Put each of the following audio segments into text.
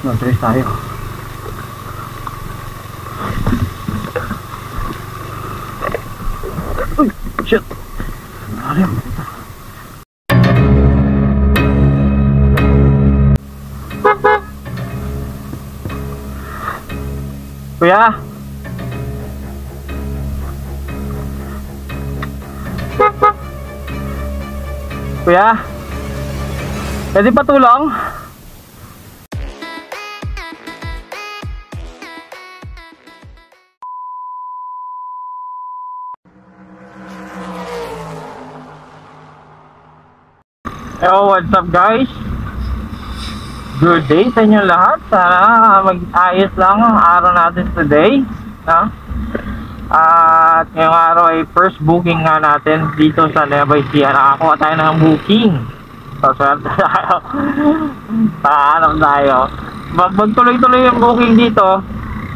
Mag-trace tayo. Uy! Shit! Marim! Kuya! Kuya! Pwede patulong? Yo, what's up guys? Good day sa inyo lahat. Sana mag-ayos lang ang araw natin today, no? At ngayong araw ay first booking nga natin dito sa Nueva Ecija. Nakakuha tayo ng booking. So, swerte tayo. Paanap tayo. Magtuloy-tuloy yung booking dito.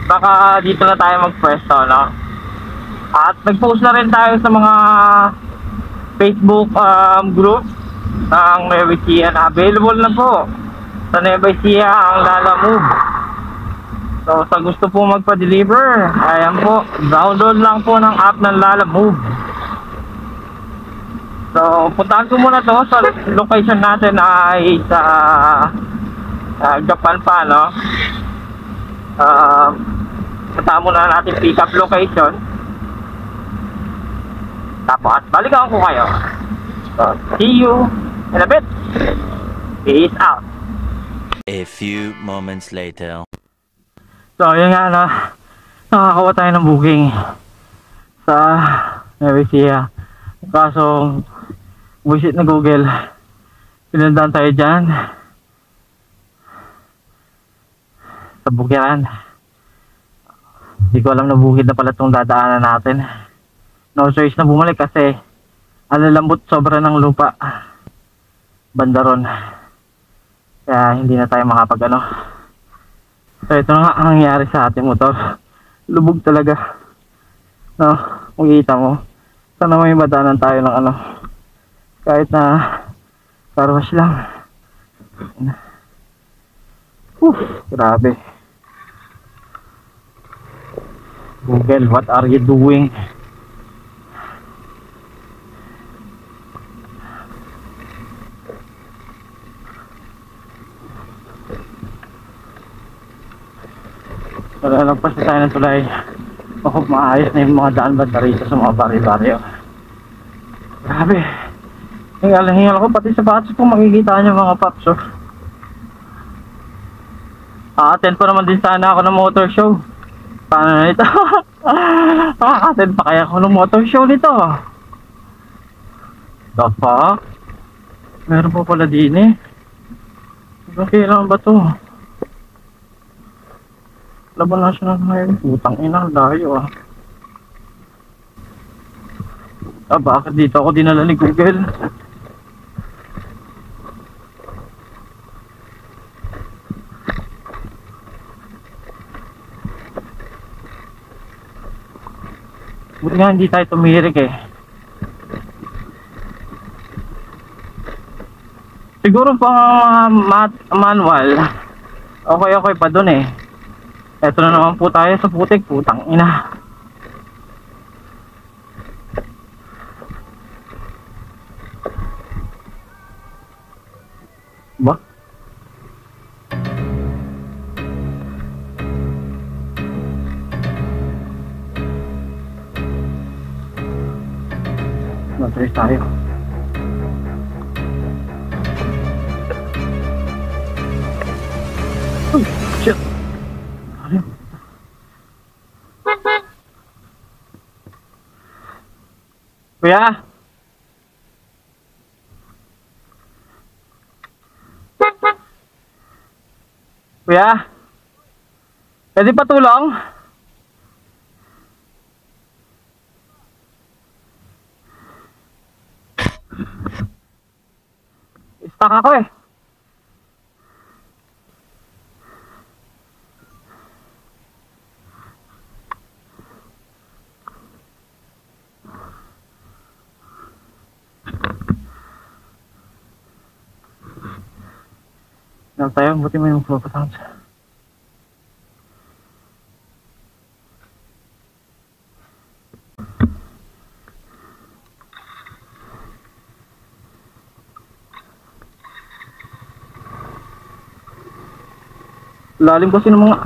Baka dito na tayo mag-pwesto, no? At nag-post na rin tayo sa mga Facebook group ng Nueva Ecija na available na po sa Nueva Ecija ang Lalamove. So sa gusto po magpa-deliver, ayan po, download lang po ng app ng Lalamove. So puntahan ko muna to sa location natin ay sa Japan pa, no? Puntahan muna natin pick up location. Tapos balikan ko kayo. So see you in a bit. Peace out. A few moments later. So yun nga na, nakakawa tayo ng booking sa Nueva Ecija. Kaso visit na Google, pinundan tayo dyan sa bukiran. Hindi ko alam na bukid na pala itong dadaanan natin. No choice na bumalik kasi alalambot sobra ng lupa bandaron, kaya hindi na tayo makapag ano. So ito na nga ang nangyari sa ating motor, lubog talaga, no? Makikita mo, sana may madaanan tayo ng ano, kahit na car wash lang. Grabe. Google, what are you doing? Lalagpas na tayo ng tulay. Ako, maayos na yung mga daan banda rito sa mga bari-baryo. Grabe. Hingal ko, pati sapatos kung makikita nyo mga paps, oh. A-attend pa naman din sana ako ng motor show. Paano na ito? A-attend pa kaya ako ng motor show nito. The fuck? Meron pa pala din eh. Kailangan ba to? Laban National Highway, putang ina, layo ah. Bakit dito ako dinala ni Google? Buti nga hindi tayo tumirik eh. Siguro pang manual, okay pa dun eh. Eto na naman po tayo sa putik, putang ina. Ba? Mag-trace tayo. Oh, shit. Kuya? Kuya? Pwede patulong? Stuck ako eh. Lang tayo, buti may magpapatang siya. Lalim kasi ng mga...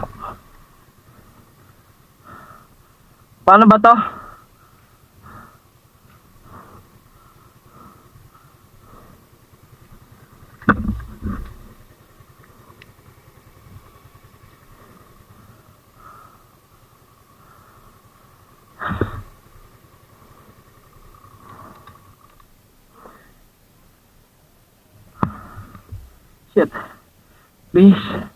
Paano ba to? Shit. Please.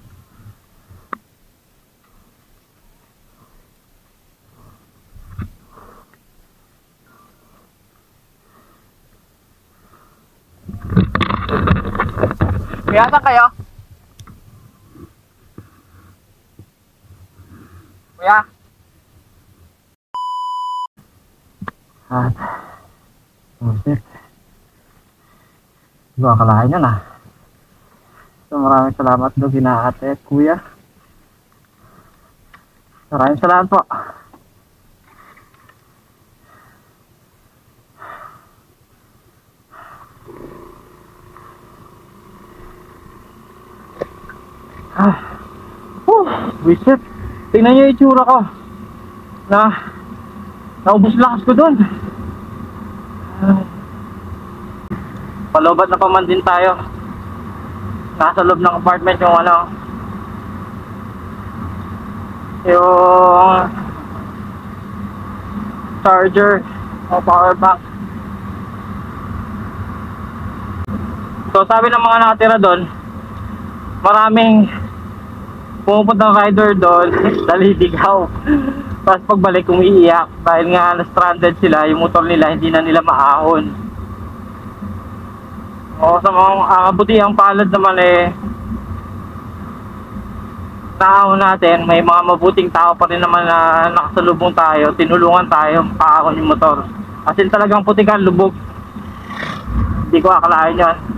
Kaya kayo? Kuya? At, oh shit. Hindi ko akalain yun ah. So maraming salamat do kina ate at kuya. Maraming salamat po. Wisit. Tingnan nyo yung itsura ko. Naubos lakas ko dun. Palobat na pa man din tayo. Nasa loob ng apartment yung yung charger o power bank. So sabi ng mga nakatira doon, maraming pumupuntang rider doon, daliligaw. Tapos pagbalik umiiyak dahil nga na-stranded sila, yung motor nila hindi na nila maahon. O sa mga kabutihang palad naman tao natin, may mga mabuting tao pa rin naman na nakasalubong tayo, tinulungan tayo makaahon yung motor. As in talagang putikan, lubog. Hindi ko akalain yan.